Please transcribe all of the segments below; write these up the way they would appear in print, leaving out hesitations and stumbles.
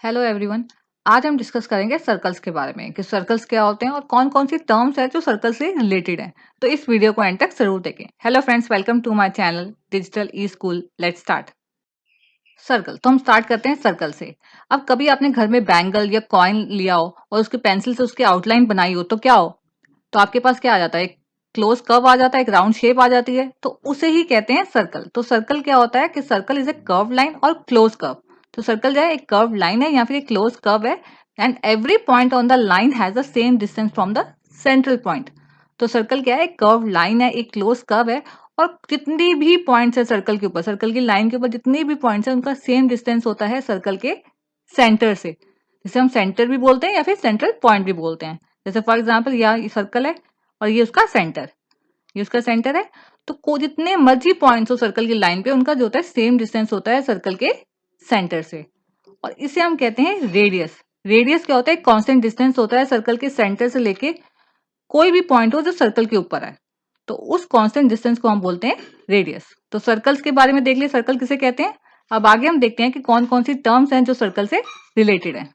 Hello everyone. आज हम discuss करेंगे सर्कल्स के बारे में कि सर्कल्स क्या होते हैं और कौन कौन सी टर्म्स है जो सर्कल से रिलेटेड है। तो इस वीडियो को एंड तक जरूर देखें। Hello friends, welcome to my channel digital e school. Let's start. Circle तो हम स्टार्ट करते हैं सर्कल से। अब कभी आपने घर में बैंगल या कॉइन लिया हो और उसके पेंसिल से उसकी आउटलाइन बनाई हो तो क्या हो, तो आपके पास क्या आ जाता है? एक क्लोज कर्व आ जाता है, एक राउंड शेप आ जाती है, तो उसे ही कहते हैं सर्कल। तो सर्कल क्या होता है कि circle is a curve line और क्लोज कर्व। तो सर्कल जो है एक कर्व लाइन है या फिर एक क्लोज कर्व है, and every point on the line has the same distance from the central point. तो सर्कल क्या है? एक कर्व लाइन है, एक क्लोज कर्व है, और जितनी भी पॉइंट्स है सर्कल के ऊपर, सर्कल की लाइन के ऊपर जितनी भी पॉइंट्स है उनका सेम डिस्टेंस होता है सर्कल के सेंटर से, जिसे हम सेंटर भी बोलते हैं या फिर सेंट्रल पॉइंट भी बोलते हैं। जैसे फॉर एग्जाम्पल यहाँ सर्कल है और ये उसका सेंटर, ये उसका सेंटर है। तो जितने मर्जी पॉइंट्स हो सर्कल की लाइन पे, उनका जो होता है सेम डिस्टेंस होता है सर्कल के सेंटर से, और इसे हम कहते हैं रेडियस। रेडियस क्या होता है? कांस्टेंट डिस्टेंस होता है सर्कल के सेंटर से लेके कोई भी पॉइंट हो जो सर्कल के ऊपर है, तो उस कांस्टेंट डिस्टेंस को हम बोलते हैं रेडियस। तो सर्कल्स के बारे में देख लिया, सर्कल किसे कहते हैं। अब आगे हम देखते हैं कि कौन कौन सी टर्म्स हैं जो सर्कल से रिलेटेड है।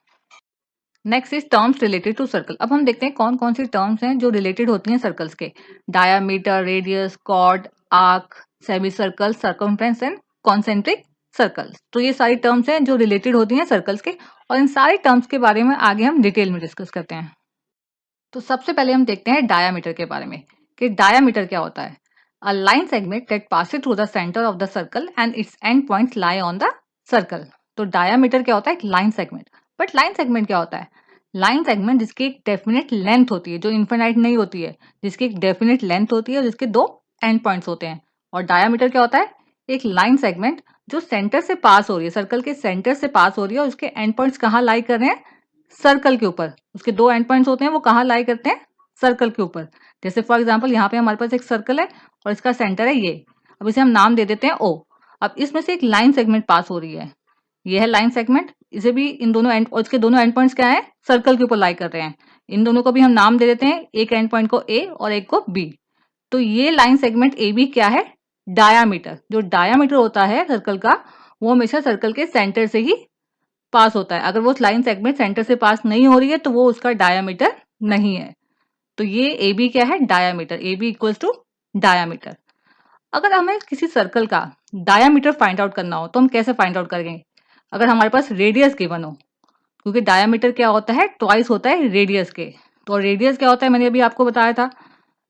Next is terms related to circle. अब हम देखते हैं कौन कौन सी टर्म्स हैं जो रिलेटेड होती हैं सर्कल्स के। Diameter, radius, chord, arc, semicircle, circumference and concentric circles. तो ये सारी टर्म्स हैं जो रिलेटेड होती हैं सर्कल्स के, और इन सारी टर्म्स के बारे में आगे हम डिटेल में डिस्कस करते हैं। तो सबसे पहले हम देखते हैं डायामीटर के बारे में कि डायामीटर क्या होता है। अ line segment that passes through the centre of the circle and it's and points lie on the circle. तो डायामीटर क्या होता है? एक line segment. But line segment क्या होता है? लाइन सेगमेंट जिसकी एक डेफिनेट लेंथ होती है, जो इनफिनाइट नहीं होती है, जिसकी एक डेफिनेट लेंथ होती है और जिसके दो एंड पॉइंट्स होते हैं। और डायामीटर क्या होता है? एक लाइन सेगमेंट जो सेंटर से पास हो रही है, सर्कल के सेंटर से पास हो रही है, और उसके एंड पॉइंट्स कहाँ लाई कर रहे हैं? सर्कल के ऊपर। उसके दो एंड पॉइंट्स होते हैं, वो कहाँ लाई करते हैं? सर्कल के ऊपर। जैसे फॉर एग्जांपल यहाँ पे हमारे पास एक सर्कल है और इसका सेंटर है ये। अब इसे हम नाम दे देते हैं ओ। अब इसमें से एक लाइन सेगमेंट पास हो रही है, ये है लाइन सेगमेंट। इसे भी इन दोनों एंड, और इसके दोनों एंड पॉइंट्स क्या है? सर्कल के ऊपर लाई कर रहे हैं। इन दोनों को भी हम नाम दे देते हैं, एक एंड पॉइंट को ए और एक को बी। तो ये लाइन सेगमेंट ए बी क्या है? डायामीटर। जो डायामीटर होता है सर्कल का, वो हमेशा सर्कल के सेंटर से ही पास होता है। अगर वो लाइन सेगमेंट सेंटर से पास नहीं हो रही है तो वो उसका डायामीटर नहीं है। तो ये ए बी क्या है? Diameter. A B equals to diameter. अगर हमें किसी सर्कल का डायामीटर फाइंड आउट करना हो तो हम कैसे फाइंड आउट करेंगे? अगर हमारे पास रेडियस गिवन हो, क्योंकि डायामीटर क्या होता है? ट्वाइस होता है रेडियस के। तो रेडियस क्या होता है? मैंने अभी आपको बताया था,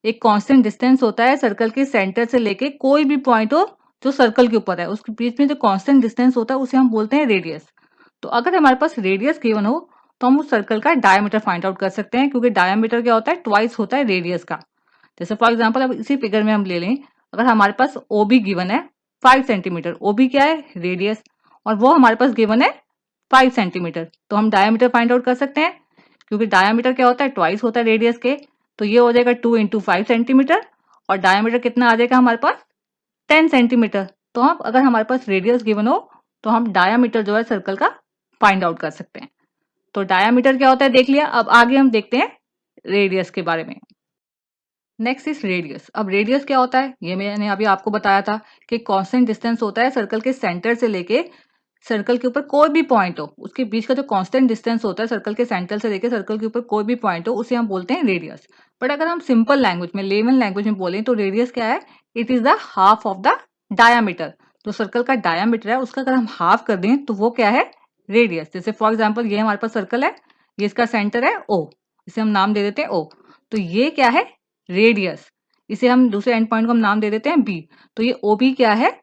एक कांस्टेंट डिस्टेंस होता है सर्कल के सेंटर से लेके कोई भी पॉइंट हो जो सर्कल के ऊपर है, उसके बीच में जो कांस्टेंट डिस्टेंस होता है उसे हम बोलते हैं रेडियस। तो अगर हमारे पास रेडियस गिवन हो तो हम उस सर्कल का डायमीटर फाइंड आउट कर सकते हैं, क्योंकि डायमीटर क्या होता है? ट्वाइस होता है रेडियस का। जैसे फॉर एग्जांपल अब इसी फिगर में हम ले लें, अगर हमारे पास ओ बी गिवन है 5 सेंटीमीटर, ओ बी क्या है? रेडियस, और वो हमारे पास गिवन है 5 सेंटीमीटर, तो हम डायमीटर फाइंड आउट कर सकते हैं, क्योंकि डायमीटर क्या होता है? ट्वाइस होता है रेडियस के। तो ये हो जाएगा 2 × 5 सेंटीमीटर, और डायमीटर कितना आ जाएगा हमारे पास? 10 सेंटीमीटर। तो हम, अगर हमारे पास रेडियस गिवन हो तो हम डायामीटर जो है सर्कल का फाइंड आउट कर सकते हैं। तो डायामीटर क्या होता है देख लिया। अब आगे हम देखते हैं रेडियस के बारे में। Next is radius. अब रेडियस क्या होता है? ये मैंने अभी आपको बताया था कि कांस्टेंट डिस्टेंस होता है सर्कल के सेंटर से लेके सर्कल के ऊपर कोई भी पॉइंट हो, उसके बीच का जो कांस्टेंट डिस्टेंस होता है सर्कल के सेंटर से लेके सर्कल के ऊपर कोई भी पॉइंट हो, उसे हम बोलते हैं रेडियस। बट अगर हम सिंपल लैंग्वेज में, लेमन लैंग्वेज में बोलें तो रेडियस क्या है? It is the half of the diameter. जो सर्कल का डायामीटर है उसका अगर हम हाफ कर दें तो वो क्या है? रेडियस। जैसे फॉर एग्जाम्पल ये हमारे पास सर्कल है, ये इसका सेंटर है ओ, इसे हम नाम दे देते हैं ओ। तो ये क्या है? रेडियस। इसे हम दूसरे एंड पॉइंट को हम नाम दे देते हैं बी। तो ये ओ बी क्या है?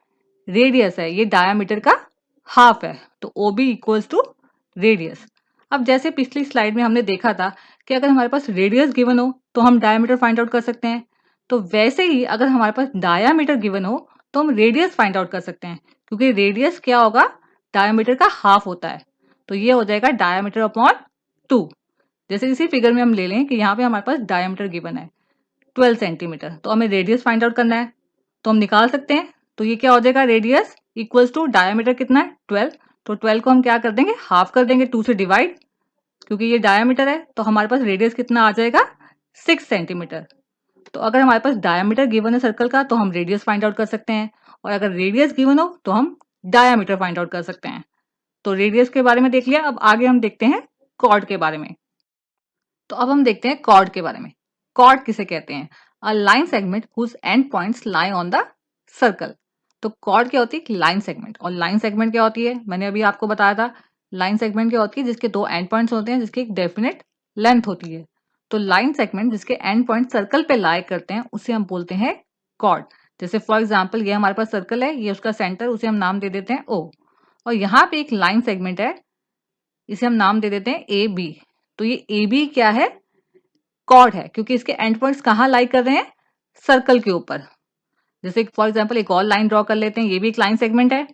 रेडियस है। ये डायामीटर का हाफ है, तो O B equals to radius. अब जैसे पिछली स्लाइड में हमने देखा था कि अगर हमारे पास रेडियस गिवन हो तो हम डायमीटर फाइंड आउट कर सकते हैं, तो वैसे ही अगर हमारे पास डायमीटर गिवन हो तो हम रेडियस फाइंड आउट कर सकते हैं, क्योंकि रेडियस क्या होगा? डायमीटर का हाफ होता है। तो ये हो जाएगा डायमीटर अपॉन 2। जैसे इसी फिगर में हम ले लें कि यहाँ पे हमारे पास डायमीटर गिवन है 12 सेंटीमीटर, तो हमें रेडियस फाइंड आउट करना है, तो हम निकाल सकते हैं। तो ये क्या हो जाएगा? रेडियस इक्वल्स टू डायमीटर कितना है? 12। तो 12 को हम क्या कर देंगे? हाफ कर देंगे, 2 से डिवाइड, क्योंकि ये डायमीटर है तो हमारे पास रेडियस कितना आ जाएगा? 6 सेंटीमीटर। तो अगर हमारे पास डायमीटर गिवन है सर्कल का तो हम रेडियस फाइंड आउट कर सकते हैं, और अगर रेडियस गिवन हो तो हम डायमीटर फाइंड आउट कर सकते हैं। तो रेडियस के बारे में देख लिया, अब आगे हम देखते हैं कॉर्ड के बारे में। तो अब हम देखते हैं कॉर्ड के बारे में। कॉर्ड किसे कहते हैं? A line segment whose end points lie on the circle. तो कॉर्ड क्या होती है? Line segment. और लाइन सेगमेंट क्या होती है? मैंने अभी आपको बताया था। लाइन सेगमेंट क्या होती है? जिसके दो एंड पॉइंट्स होते हैं, जिसकी एक डेफिनेट लेंथ होती है। तो लाइन सेगमेंट जिसके एंड पॉइंट सर्कल पे लाई करते हैं, उसे हम बोलते हैं कॉर्ड। जैसे फॉर एग्जाम्पल ये हमारे पास सर्कल है, ये उसका सेंटर, उसे हम नाम दे देते हैं ओ। और यहाँ पे एक लाइन सेगमेंट है, इसे हम नाम दे देते हैं ए बी। तो ये ए बी क्या है? कॉर्ड है, क्योंकि इसके एंड पॉइंट्स कहाँ लाई कर रहे हैं? सर्कल के ऊपर। जैसे फॉर एग्जांपल एक और लाइन ड्रॉ कर लेते हैं, ये भी एक लाइन सेगमेंट है,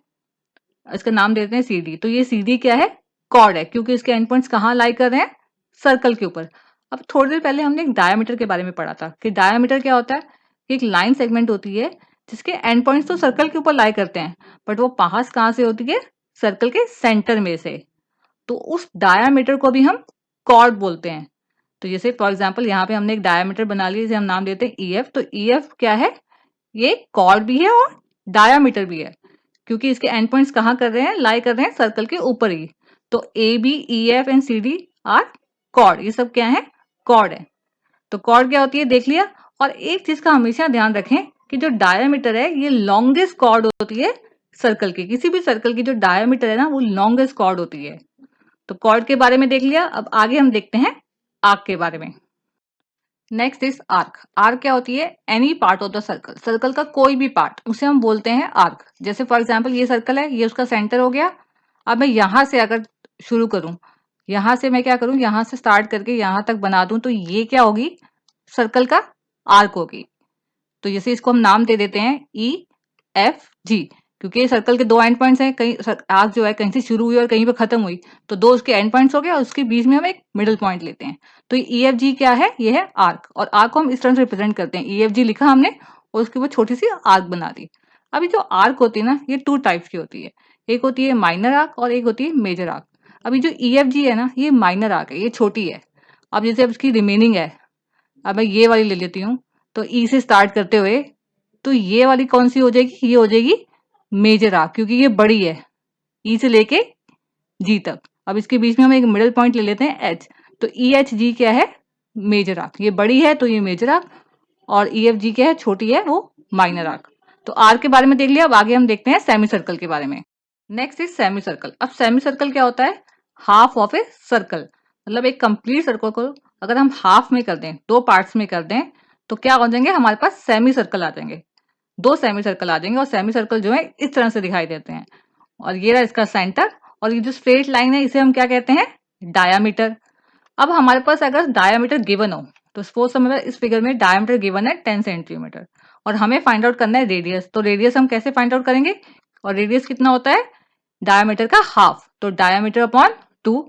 इसका नाम देते हैं सी डी। तो ये सी डी क्या है? कॉर्ड है, क्योंकि इसके एंड पॉइंट्स कहाँ लाई कर रहे हैं? सर्कल के ऊपर। अब थोड़ी देर पहले हमने एक डायमीटर के बारे में पढ़ा था कि डायमीटर क्या होता है? कि एक लाइन सेगमेंट होती है जिसके एंड पॉइंट्स तो सर्कल के ऊपर लाई करते हैं, बट वो पास कहाँ से होती है? सर्कल के सेंटर में से। तो उस डायमीटर को भी हम कॉर्ड बोलते हैं। तो जैसे फॉर एग्जांपल यहाँ पे हमने एक डायमीटर बना लिया, जिसे हम नाम देते हैं ईएफ। तो ईएफ क्या है? ये कॉर्ड भी है और डायमीटर भी है, क्योंकि इसके एंड पॉइंट्स कहाँ कर रहे हैं? लाई कर रहे हैं सर्कल के ऊपर ही। तो A B E F and C D are chord. ये सब क्या है? कॉर्ड है। तो कॉर्ड क्या होती है देख लिया। और एक चीज का हमेशा ध्यान रखें कि जो डायमीटर है ये लॉन्गेस्ट कॉर्ड होती है सर्कल की। किसी भी सर्कल की जो डायमीटर है ना, वो लॉन्गेस्ट कॉर्ड होती है। तो कॉर्ड के बारे में देख लिया, अब आगे हम देखते हैं आर्क के बारे में। Next is arc. आर्क क्या होती है? Any part of the circle. Circle का कोई भी पार्ट, उसे हम बोलते हैं आर्क। जैसे फॉर एग्जांपल ये सर्कल है, ये उसका सेंटर हो गया। अब मैं यहां से अगर शुरू करूं, यहां से मैं क्या करूं, यहां से स्टार्ट करके यहां तक बना दूं, तो ये क्या होगी? सर्कल का आर्क होगी। तो जैसे इसको हम नाम दे देते हैं ई एफ जी, क्योंकि ये सर्कल के दो एंड पॉइंट्स हैं। कहीं आर्क जो है कहीं से शुरू हुई और कहीं पे खत्म हुई, तो दो उसके एंड पॉइंट्स हो गए और उसके बीच में हम एक मिडिल पॉइंट लेते हैं। तो ई एफ जी क्या है? ये है आर्क। और आर्क को हम इस तरह से रिप्रेजेंट करते हैं, ई एफ जी लिखा हमने और उसके ऊपर छोटी सी आर्क बना दी। अभी जो आर्क होती है ना, ये टू टाइप्स की होती है। एक होती है माइनर आर्क और एक होती है मेजर आर्क। अभी जो ई एफ जी है ना, ये माइनर आर्क है, ये छोटी है। अब जैसे अब इसकी रिमेनिंग है, अब मैं ये वाली ले लेती हूँ। तो ई से स्टार्ट करते हुए, तो ये वाली कौन सी हो जाएगी? ये हो जाएगी मेजर आर्क, क्योंकि ये बड़ी है ई से लेके जी तक। अब इसके बीच में हम एक मिडिल पॉइंट ले लेते हैं एच। तो ई एच जी क्या है? Major arc. ये बड़ी है तो ये मेजर आर्क, और ई एफ जी क्या है? छोटी है, वो माइनर आर्क। तो आर्क के बारे में देख लिया, अब आगे हम देखते हैं सेमी सर्कल के बारे में। Next is semi circle. अब सेमी सर्कल क्या होता है? Half of a circle. मतलब एक कंप्लीट सर्कल को अगर हम हाफ में कर दें, दो पार्ट्स में कर दें, तो क्या हो जाएंगे? हमारे पास सेमी सर्कल आ जाएंगे। दो सेमी सर्कल आ जाएंगे, और सेमी सर्कल जो है इस तरह से दिखाई देते हैं। और ये रहा इसका सेंटर, और ये जो स्ट्रेट लाइन है इसे हम क्या कहते हैं? डायामीटर। अब हमारे पास अगर डायामीटर गिवन हो, तो सपोज हमें इस फिगर में डायामीटर गिवन है 10 सेंटीमीटर, और हमें फाइंड आउट करना है रेडियस। तो रेडियस हम कैसे फाइंड आउट करेंगे? और रेडियस कितना होता है? डायामीटर का हाफ। तो डायामीटर अपॉन 2।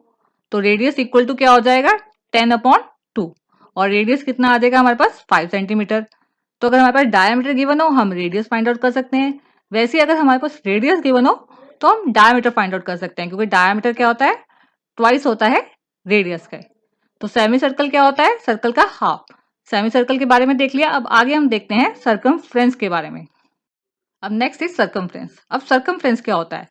तो रेडियस इक्वल टू क्या हो जाएगा? 10 अपॉन 2। और रेडियस कितना आ जाएगा हमारे पास? 5 सेंटीमीटर। तो अगर हमारे पास डायमीटर गिवन हो, हम रेडियस फाइंड आउट कर सकते हैं। वैसे ही अगर हमारे पास रेडियस गिवन हो, तो हम डायमीटर फाइंड आउट कर सकते हैं, क्योंकि डायमीटर क्या होता है? ट्वाइस होता है रेडियस का। तो सेमी सर्कल क्या होता है? सर्कल का हाफ। सेमी सर्कल के बारे में देख लिया, अब आगे हम देखते हैं सर्कमफ्रेंस के बारे में। अब नेक्स्ट इज सर्कमफ्रेंस। अब सर्कमफ्रेंस क्या होता है?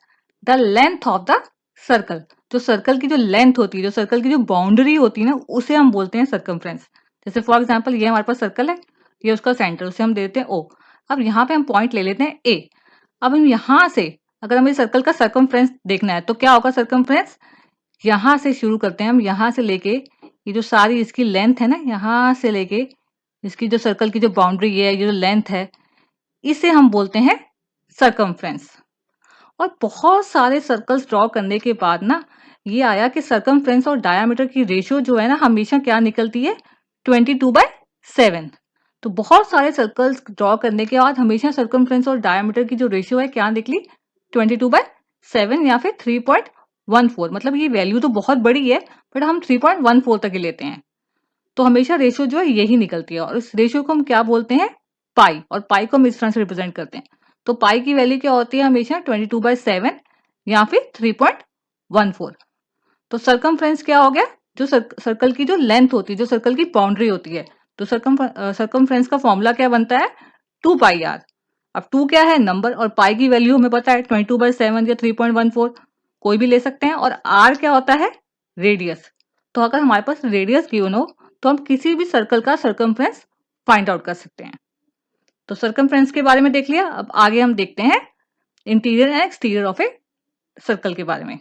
The length of the circle. जो सर्कल की जो लेंथ होती है, जो सर्कल की जो बाउंड्री होती है ना, उसे हम बोलते हैं सर्कमफ्रेंस। जैसे फॉर एग्जांपल ये हमारे पास सर्कल है, ये उसका सेंटर, उसे हम दे देते हैं ओ। अब यहाँ पे हम पॉइंट ले लेते हैं ए। अब हम यहाँ से अगर हमें सर्कल का सर्कमफ्रेंस देखना है, तो क्या होगा? सर्कमफ्रेंस यहाँ से शुरू करते हैं हम, यहाँ से लेके ये जो सारी इसकी लेंथ है ना, यहाँ से लेके इसकी जो सर्कल की जो बाउंड्री है, ये जो लेंथ है, इसे हम बोलते हैं सर्कमफ्रेंस। और बहुत सारे सर्कल्स ड्रॉ करने के बाद ना, ये आया कि सर्कमफ्रेंस और डायामीटर की रेशियो जो है ना, हमेशा क्या निकलती है? 22/7। तो बहुत सारे सर्कल्स ड्रॉ करने के बाद हमेशा सर्कमफ्रेंस और डायामीटर की जो रेशियो है क्या निकली? 22/7 या फिर 3.14। मतलब ये वैल्यू तो बहुत बड़ी है, बट हम 3.14 तक ही लेते हैं। तो हमेशा रेशियो जो है यही निकलती है, और इस रेशियो को हम क्या बोलते हैं? पाई। और पाई को हम इस तरह से रिप्रेजेंट करते हैं। तो पाई की वैल्यू क्या होती है? हमेशा 22/7 या फिर 3.14। तो सर्कमफ्रेंस क्या हो गया? जो सर्कल की जो लेंथ होती है, जो सर्कल की बाउंड्री होती है। तो सर्कमफ्रेंस का फॉर्मूला क्या बनता है? 2πr। अब 2 क्या है? नंबर, और पाई की वैल्यू हमें पता है 22/7 या 3.14। कोई भी ले सकते हैं, और आर क्या होता है, रेडियस। तो अगर हमारे पास रेडियस गिवन हो तो हम किसी भी सर्कल का सर्कमफ्रेंस फाइंड आउट कर सकते हैं। तो सर्कमफ्रेंस के बारे में देख लिया, अब आगे हम देखते हैं interior and exterior of a circle के बारे में।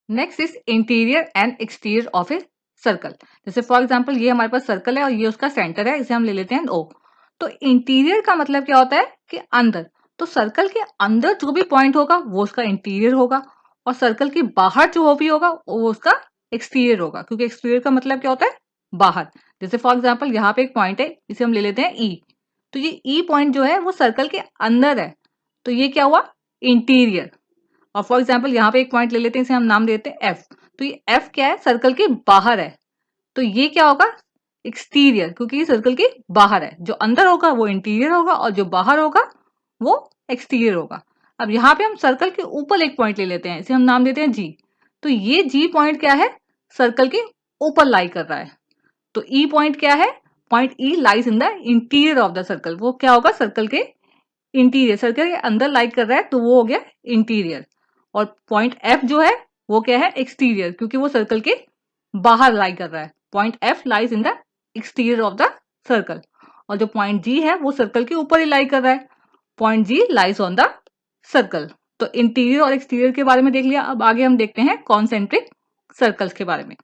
Next is interior and exterior of a circle. जैसे फॉर एग्जांपल ये हमारे पास सर्कल है और ये उसका सेंटर है, इसे हम ले लेते हैं ओ। तो इंटीरियर का मतलब क्या होता है कि अंदर। तो सर्कल के अंदर जो भी पॉइंट होगा वो उसका इंटीरियर होगा, और सर्कल के बाहर जो भी होगा वो उसका एक्सटीरियर होगा, क्योंकि एक्सटीरियर का मतलब क्या होता है, बाहर। जैसे फॉर एग्जाम्पल यहाँ पे एक पॉइंट है, इसे हम ले लेते हैं ई। तो ये ई पॉइंट जो है वो सर्कल के अंदर है, तो ये क्या हुआ, इंटीरियर। और फॉर एग्जाम्पल यहाँ पे एक पॉइंट ले लेते हैं, इसे हम नाम देते हैं एफ। तो ये एफ क्या है, सर्कल के बाहर है, तो ये क्या होगा, एक्सटीरियर, क्योंकि ये सर्कल के बाहर है। जो अंदर होगा वो इंटीरियर होगा, और जो बाहर होगा वो एक्सटीरियर होगा। अब यहाँ पे हम सर्कल के ऊपर एक पॉइंट ले लेते हैं, इसे हम नाम देते हैं जी। तो ये जी पॉइंट क्या है, सर्कल के ऊपर लाई कर रहा है। तो ई पॉइंट क्या है, point E lies in the interior of the circle. वो क्या होगा, सर्कल के इंटीरियर, सर्कल के अंदर लाई कर रहा है, तो वो हो गया इंटीरियर। और पॉइंट एफ जो है वो क्या है, एक्सटीरियर, क्योंकि वो सर्कल के बाहर लाई कर रहा है। Point F lies in the exterior of the circle. और जो पॉइंट जी है वो सर्कल के ऊपर ही लाई कर रहा है, point G lies on the circle. तो इंटीरियर और एक्सटीरियर के बारे में देख लिया, अब आगे हम देखते हैं कॉन्सेंट्रिक सर्कल्स के बारे में।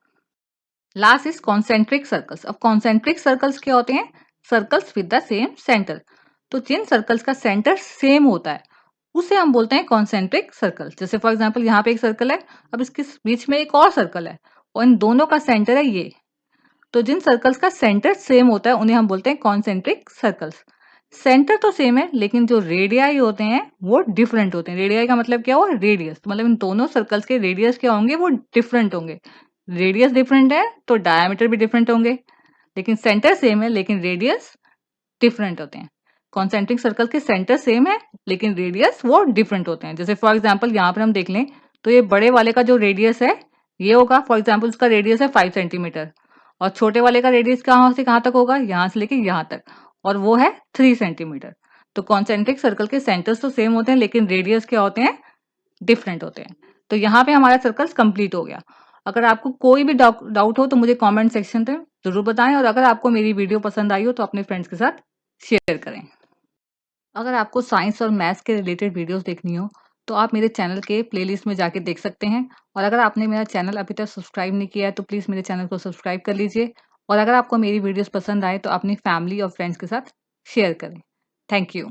Last is concentric circles. अब कॉन्सेंट्रिक सर्कल्स क्या होते हैं, circles with the same centre. तो जिन सर्कल्स का सेंटर सेम होता है उसे हम बोलते हैं कॉन्सेंट्रिक सर्कल। जैसे फॉर एग्जांपल यहाँ पे एक सर्कल है, अब इसके बीच में एक और सर्कल है, और इन दोनों का सेंटर है ये। तो जिन सर्कल्स का सेंटर सेम होता है उन्हें हम बोलते हैं कॉन्सेंट्रिक सर्कल्स। सेंटर तो सेम है, लेकिन जो रेडियाई होते हैं वो डिफरेंट होते हैं। रेडियाई का मतलब क्या हुआ, रेडियस। मतलब इन दोनों सर्कल्स के रेडियस क्या होंगे, वो डिफरेंट होंगे। रेडियस डिफरेंट है तो डायमीटर भी डिफरेंट होंगे, लेकिन सेंटर सेम है, लेकिन रेडियस डिफरेंट होते हैं। कॉन्सेंट्रिक सर्कल के सेंटर सेम है, लेकिन रेडियस वो डिफरेंट होते हैं। जैसे फॉर एग्जांपल यहाँ पर हम देख लें, तो ये बड़े वाले का जो रेडियस है ये होगा, फॉर एग्जांपल उसका रेडियस है 5 सेंटीमीटर, और छोटे वाले का रेडियस कहाँ से कहाँ तक होगा, यहाँ से लेके यहाँ तक, और वो है 3 सेंटीमीटर। तो कॉन्सेंट्रिक सर्कल के सेंटर्स तो सेम होते हैं, लेकिन रेडियस क्या होते हैं, डिफरेंट होते हैं। तो यहाँ पे हमारा सर्कल्स कंप्लीट हो गया। अगर आपको कोई भी डाउट हो तो मुझे कमेंट सेक्शन में जरूर बताएं, और अगर आपको मेरी वीडियो पसंद आई हो तो अपने फ्रेंड्स के साथ शेयर करें। अगर आपको साइंस और मैथ्स के रिलेटेड वीडियोस देखनी हो तो आप मेरे चैनल के प्लेलिस्ट में जाके देख सकते हैं, और अगर आपने मेरा चैनल अभी तक सब्सक्राइब नहीं किया है तो प्लीज़ मेरे चैनल को सब्सक्राइब कर लीजिए, और अगर आपको मेरी वीडियोस पसंद आए तो अपनी फैमिली और फ्रेंड्स के साथ शेयर करें। Thank you.